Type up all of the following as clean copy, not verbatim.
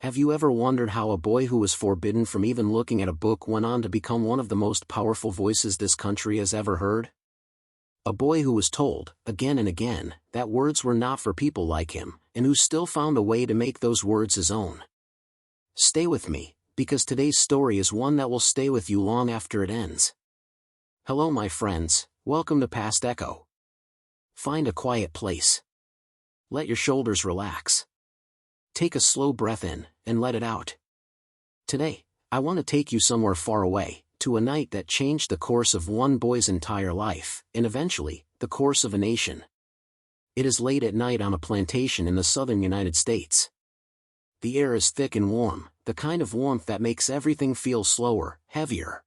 Have you ever wondered how a boy who was forbidden from even looking at a book went on to become one of the most powerful voices this country has ever heard? A boy who was told, again and again, that words were not for people like him, and who still found a way to make those words his own. Stay with me, because today's story is one that will stay with you long after it ends. Hello my friends, welcome to PastEcho. Find a quiet place. Let your shoulders relax. Take a slow breath in, and let it out. Today, I want to take you somewhere far away, to a night that changed the course of one boy's entire life, and eventually, the course of a nation. It is late at night on a plantation in the southern United States. The air is thick and warm, the kind of warmth that makes everything feel slower, heavier.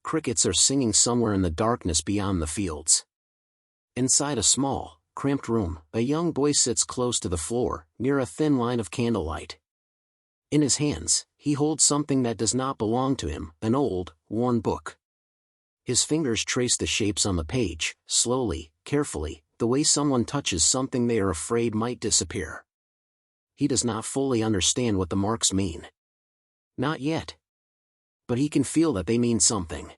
Crickets are singing somewhere in the darkness beyond the fields. Inside a small, cramped room, a young boy sits close to the floor, near a thin line of candlelight. In his hands, he holds something that does not belong to him, an old, worn book. His fingers trace the shapes on the page, slowly, carefully, the way someone touches something they are afraid might disappear. He does not fully understand what the marks mean. Not yet. But he can feel that they mean something.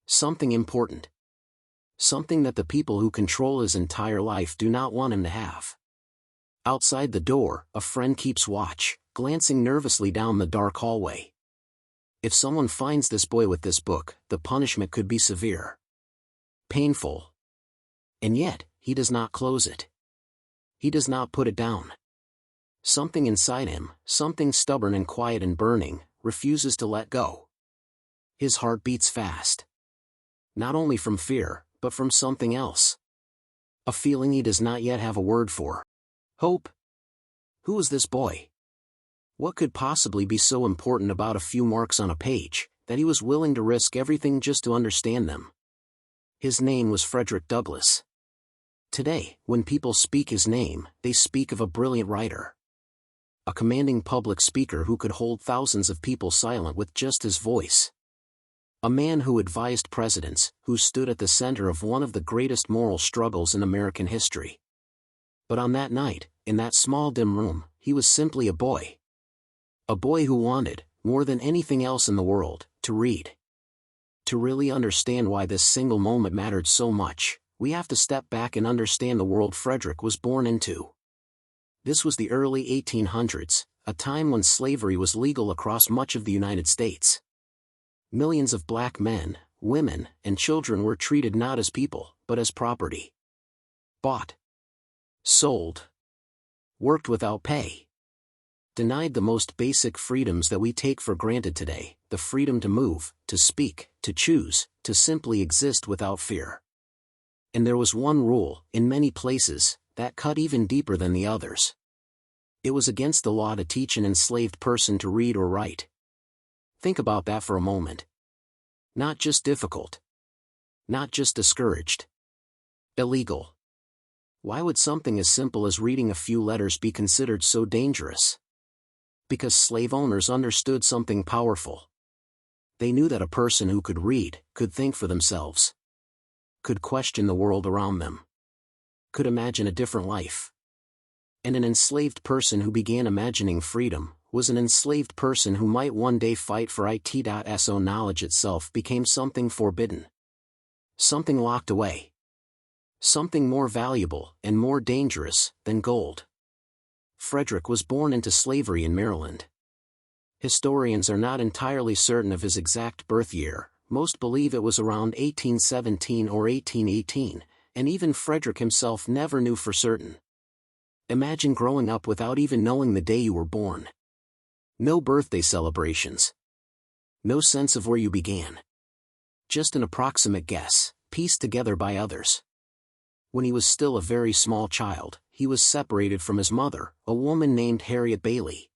Something important. Something that the people who control his entire life do not want him to have. Outside the door, a friend keeps watch, glancing nervously down the dark hallway. If someone finds this boy with this book, the punishment could be severe. Painful. And yet, he does not close it. He does not put it down. Something inside him, something stubborn and quiet and burning, refuses to let go. His heart beats fast. Not only from fear, but from something else. A feeling he does not yet have a word for. Hope. Who is this boy? What could possibly be so important about a few marks on a page, that he was willing to risk everything just to understand them? His name was Frederick Douglass. Today, when people speak his name, they speak of a brilliant writer. A commanding public speaker who could hold thousands of people silent with just his voice. A man who advised presidents, who stood at the center of one of the greatest moral struggles in American history. But on that night, in that small dim room, he was simply a boy. A boy who wanted, more than anything else in the world, to read. To really understand why this single moment mattered so much, we have to step back and understand the world Frederick was born into. This was the early 1800s, a time when slavery was legal across much of the United States. Millions of black men, women, and children were treated not as people, but as property. Bought. Sold. Worked without pay. Denied the most basic freedoms that we take for granted today, the freedom to move, to speak, to choose, to simply exist without fear. And there was one rule, in many places, that cut even deeper than the others. It was against the law to teach an enslaved person to read or write. Think about that for a moment. Not just difficult. Not just discouraged. Illegal. Why would something as simple as reading a few letters be considered so dangerous? Because slave owners understood something powerful. They knew that a person who could read, could think for themselves. Could question the world around them. Could imagine a different life. And an enslaved person who began imagining freedom, was an enslaved person who might one day fight for it.so knowledge itself became something forbidden. Something locked away. Something more valuable and more dangerous than gold. Frederick was born into slavery in Maryland. Historians are not entirely certain of his exact birth year, most believe it was around 1817 or 1818, and even Frederick himself never knew for certain. Imagine growing up without even knowing the day you were born. No birthday celebrations. No sense of where you began. Just an approximate guess, pieced together by others. When he was still a very small child, he was separated from his mother, a woman named Harriet Bailey.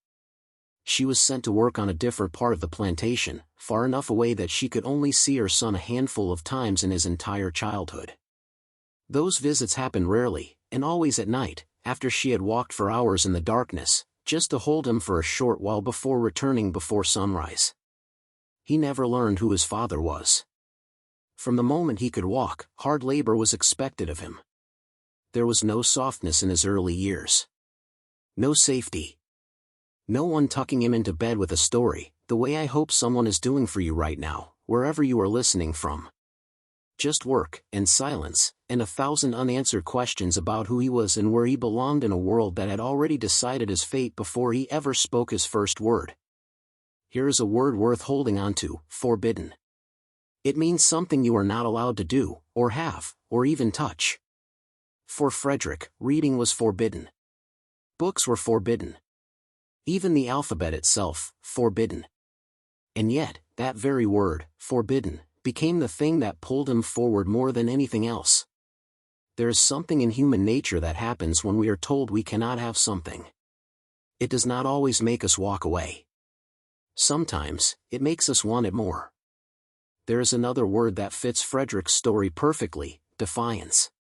She was sent to work on a different part of the plantation, far enough away that she could only see her son a handful of times in his entire childhood. Those visits happened rarely, and always at night, after she had walked for hours in the darkness, just to hold him for a short while before returning before sunrise. He never learned who his father was. From the moment he could walk, hard labor was expected of him. There was no softness in his early years. No safety. No one tucking him into bed with a story, the way I hope someone is doing for you right now, wherever you are listening from. Just work, and silence, and 1,000 unanswered questions about who he was and where he belonged in a world that had already decided his fate before he ever spoke his first word. Here is a word worth holding on to: forbidden. It means something you are not allowed to do, or have, or even touch. For Frederick, reading was forbidden. Books were forbidden. Even the alphabet itself, forbidden. And yet, that very word, forbidden, became the thing that pulled him forward more than anything else. There is something in human nature that happens when we are told we cannot have something. It does not always make us walk away. Sometimes, it makes us want it more. There is another word that fits Frederick's story perfectly: defiance.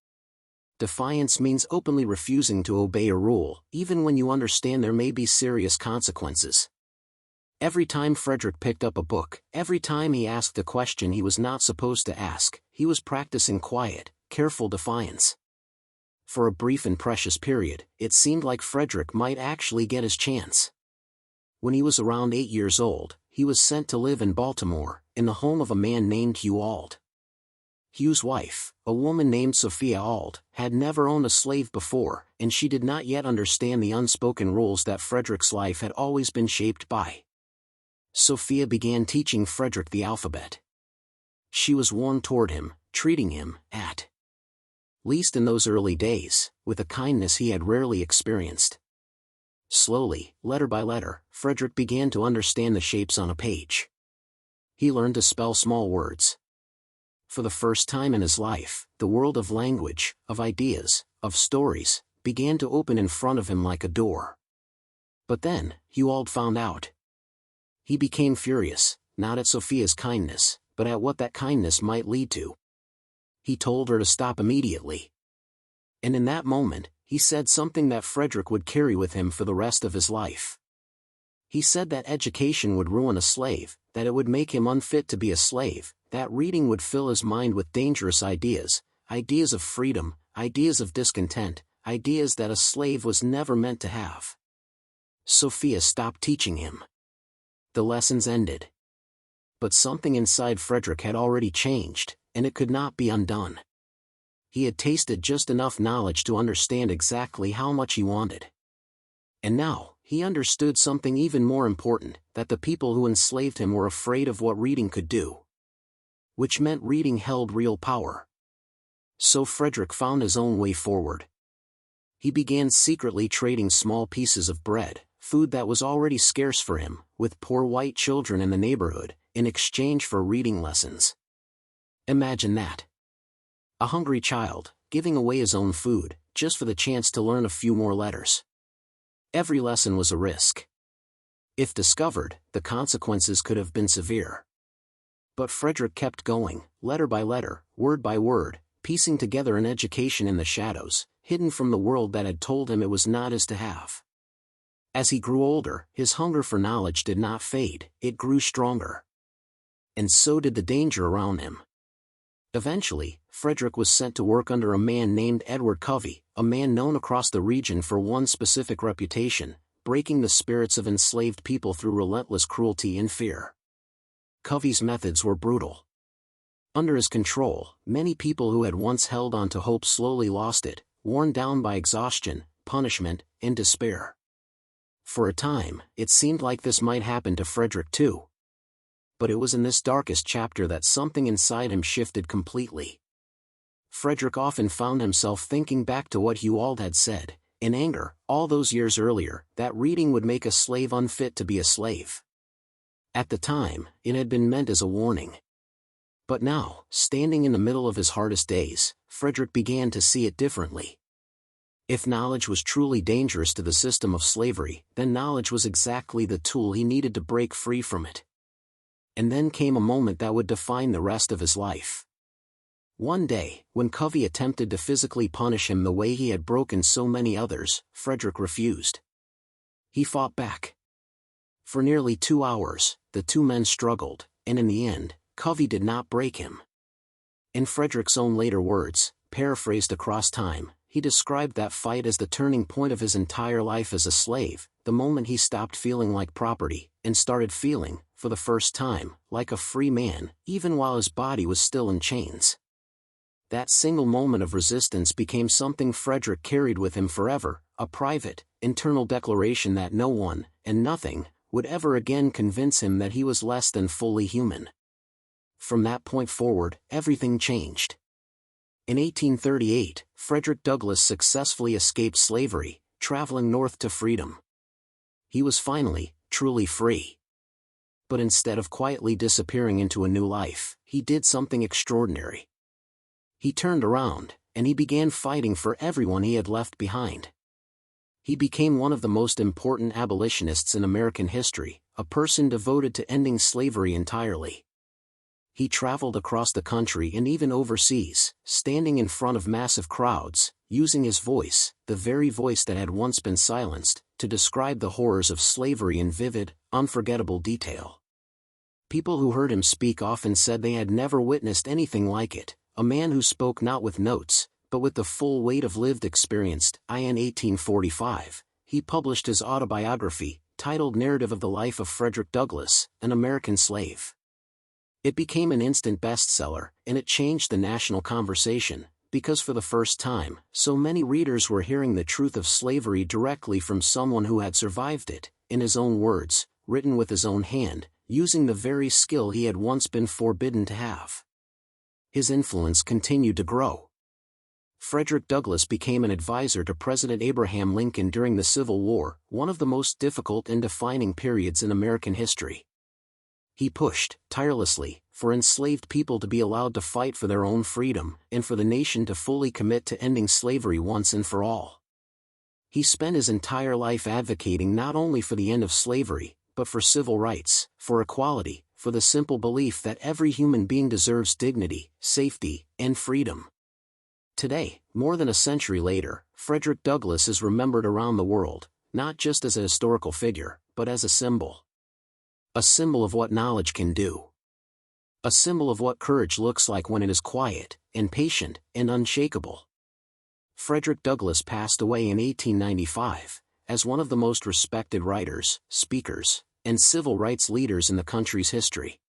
Defiance means openly refusing to obey a rule, even when you understand there may be serious consequences. Every time Frederick picked up a book, every time he asked a question he was not supposed to ask, he was practicing quiet, careful defiance. For a brief and precious period, it seemed like Frederick might actually get his chance. When he was around 8 years old, he was sent to live in Baltimore, in the home of a man named Hugh Auld. Hugh's wife, a woman named Sophia Auld, had never owned a slave before, and she did not yet understand the unspoken rules that Frederick's life had always been shaped by. Sophia began teaching Frederick the alphabet. She was warm toward him, treating him, at least in those early days, with a kindness he had rarely experienced. Slowly, letter by letter, Frederick began to understand the shapes on a page. He learned to spell small words. For the first time in his life, the world of language, of ideas, of stories, began to open in front of him like a door. But then, Hugh Auld found out. He became furious, not at Sophia's kindness, but at what that kindness might lead to. He told her to stop immediately. And in that moment, he said something that Frederick would carry with him for the rest of his life. He said that education would ruin a slave, that it would make him unfit to be a slave, that reading would fill his mind with dangerous ideas, ideas of freedom, ideas of discontent, ideas that a slave was never meant to have. Sophia stopped teaching him. The lessons ended. But something inside Frederick had already changed, and it could not be undone. He had tasted just enough knowledge to understand exactly how much he wanted. And now, he understood something even more important, that the people who enslaved him were afraid of what reading could do. Which meant reading held real power. So Frederick found his own way forward. He began secretly trading small pieces of bread, food that was already scarce for him, with poor white children in the neighborhood, in exchange for reading lessons. Imagine that. A hungry child, giving away his own food, just for the chance to learn a few more letters. Every lesson was a risk. If discovered, the consequences could have been severe. But Frederick kept going, letter by letter, word by word, piecing together an education in the shadows, hidden from the world that had told him it was not his to have. As he grew older, his hunger for knowledge did not fade, it grew stronger. And so did the danger around him. Eventually, Frederick was sent to work under a man named Edward Covey, a man known across the region for one specific reputation: breaking the spirits of enslaved people through relentless cruelty and fear. Covey's methods were brutal. Under his control, many people who had once held on to hope slowly lost it, worn down by exhaustion, punishment, and despair. For a time, it seemed like this might happen to Frederick too. But it was in this darkest chapter that something inside him shifted completely. Frederick often found himself thinking back to what Hugh Auld had said, in anger, all those years earlier, that reading would make a slave unfit to be a slave. At the time, it had been meant as a warning. But now, standing in the middle of his hardest days, Frederick began to see it differently. If knowledge was truly dangerous to the system of slavery, then knowledge was exactly the tool he needed to break free from it. And then came a moment that would define the rest of his life. One day, when Covey attempted to physically punish him the way he had broken so many others, Frederick refused. He fought back. For nearly 2 hours, the two men struggled, and in the end, Covey did not break him. In Frederick's own later words, paraphrased across time, he described that fight as the turning point of his entire life as a slave, the moment he stopped feeling like property, and started feeling, for the first time, like a free man, even while his body was still in chains. That single moment of resistance became something Frederick carried with him forever, a private, internal declaration that no one, and nothing, would ever again convince him that he was less than fully human. From that point forward, everything changed. In 1838, Frederick Douglass successfully escaped slavery, traveling north to freedom. He was finally, truly free. But instead of quietly disappearing into a new life, he did something extraordinary. He turned around, and he began fighting for everyone he had left behind. He became one of the most important abolitionists in American history, a person devoted to ending slavery entirely. He traveled across the country and even overseas, standing in front of massive crowds, using his voice, the very voice that had once been silenced, to describe the horrors of slavery in vivid, unforgettable detail. People who heard him speak often said they had never witnessed anything like it, a man who spoke not with notes, but with the full weight of lived experience. In 1845, he published his autobiography, titled Narrative of the Life of Frederick Douglass, an American Slave. It became an instant bestseller, and it changed the national conversation, because for the first time, so many readers were hearing the truth of slavery directly from someone who had survived it, in his own words, written with his own hand, using the very skill he had once been forbidden to have. His influence continued to grow. Frederick Douglass became an advisor to President Abraham Lincoln during the Civil War, one of the most difficult and defining periods in American history. He pushed, tirelessly, for enslaved people to be allowed to fight for their own freedom, and for the nation to fully commit to ending slavery once and for all. He spent his entire life advocating not only for the end of slavery, but for civil rights, for equality, for the simple belief that every human being deserves dignity, safety, and freedom. Today, more than a century later, Frederick Douglass is remembered around the world, not just as a historical figure, but as a symbol. A symbol of what knowledge can do. A symbol of what courage looks like when it is quiet, and patient, and unshakable. Frederick Douglass passed away in 1895, as one of the most respected writers, speakers, and civil rights leaders in the country's history.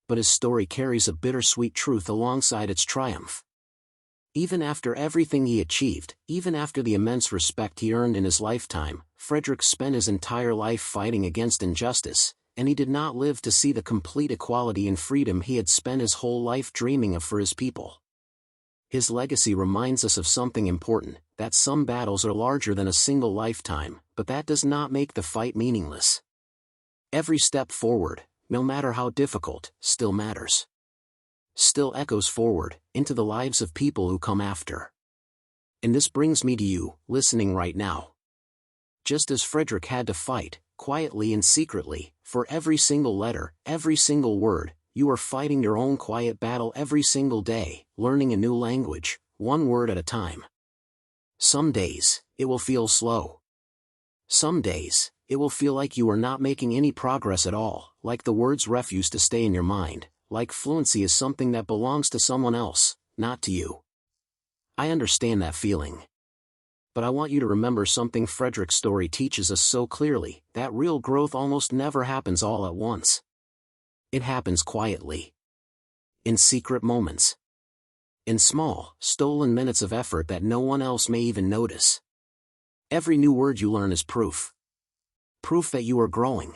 But his story carries a bittersweet truth alongside its triumph. Even after everything he achieved, even after the immense respect he earned in his lifetime, Frederick spent his entire life fighting against injustice, and he did not live to see the complete equality and freedom he had spent his whole life dreaming of for his people. His legacy reminds us of something important, that some battles are larger than a single lifetime, but that does not make the fight meaningless. Every step forward, no matter how difficult, still matters. Still echoes forward, into the lives of people who come after. And this brings me to you, listening right now. Just as Frederick had to fight, quietly and secretly, for every single letter, every single word, you are fighting your own quiet battle every single day, learning a new language, one word at a time. Some days, it will feel slow. Some days, it will feel like you are not making any progress at all, like the words refuse to stay in your mind, like fluency is something that belongs to someone else, not to you. I understand that feeling. But I want you to remember something Frederick's story teaches us so clearly, that real growth almost never happens all at once. It happens quietly. In secret moments. In small, stolen minutes of effort that no one else may even notice. Every new word you learn is proof. Proof that you are growing.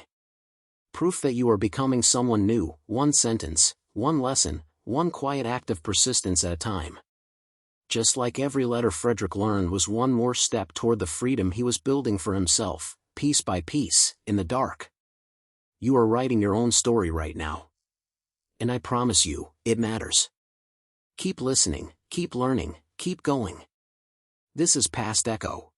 Proof that you are becoming someone new, one sentence, one lesson, one quiet act of persistence at a time. Just like every letter Frederick learned was one more step toward the freedom he was building for himself, piece by piece, in the dark. You are writing your own story right now. And I promise you, it matters. Keep listening, keep learning, keep going. This is PastEcho.